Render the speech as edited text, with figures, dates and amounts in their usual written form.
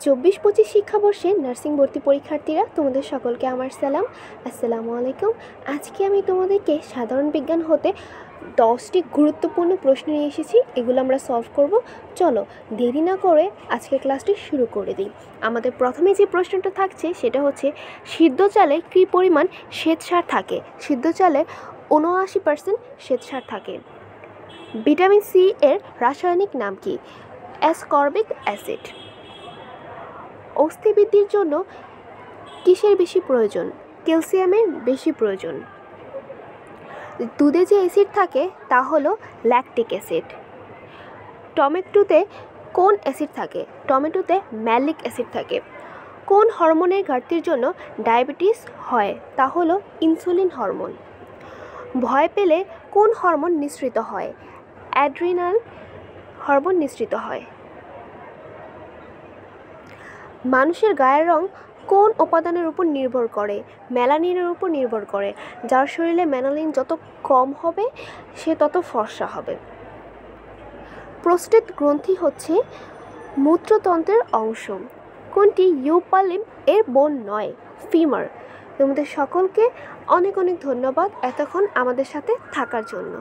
24-25 শিক্ষাবর্ষে নার্সিং ভর্তি পরীক্ষার্থীরা তোমাদের সকলকে আমার সালাম। আসসালামু আলাইকুম। আজকে আমি তোমাদেরকে সাধারণ বিজ্ঞান হতে 10টি গুরুত্বপূর্ণ প্রশ্ন নিয়ে এসেছি। এগুলো আমরা সলভ করব। চলো দেরি না করে আজকের ক্লাসটি শুরু করে দিই। আমাদের প্রথমে যে প্রশ্নটা থাকছে সেটা হচ্ছে, সিদ্ধ চালে কী পরিমাণ শ্বেতসার থাকে? সিদ্ধ চালে 79% শ্বেতসার থাকে। ভিটামিন সি এর রাসায়নিক নাম কি? Ascorbic acid. অস্থিবৃদ্ধির জন্য কিসের বেশি প্রয়োজন? ক্যালসিয়ামের বেশি প্রয়োজন। দুধে যে অ্যাসিড থাকে তা হলো ল্যাকটিক অ্যাসিড। টমেটোতে কোন অ্যাসিড থাকে? টমেটোতে ম্যালিক অ্যাসিড থাকে। কোন হরমোনের ঘাটতির জন্য ডায়াবেটিস হয়? তা হলো ইনসুলিন হরমোন। ভয় পেলে কোন হরমোন নিঃসৃত হয়? অ্যাড্রিনাল হরমোন নিঃসৃত হয়। মানুষের গায়ের রং কোন উপাদানের উপর নির্ভর করে? মেলানিনের উপর নির্ভর করে। যার শরীরে মেলানিন যত কম হবে সে তত ফর্সা হবে। প্রোস্টেট গ্রন্থি হচ্ছে মূত্রতন্ত্রের অংশ। কোনটি ইউপালিম এর বোন নয়? ফিমার। তোমাদের সকলকে অনেক অনেক ধন্যবাদ এতক্ষণ আমাদের সাথে থাকার জন্য।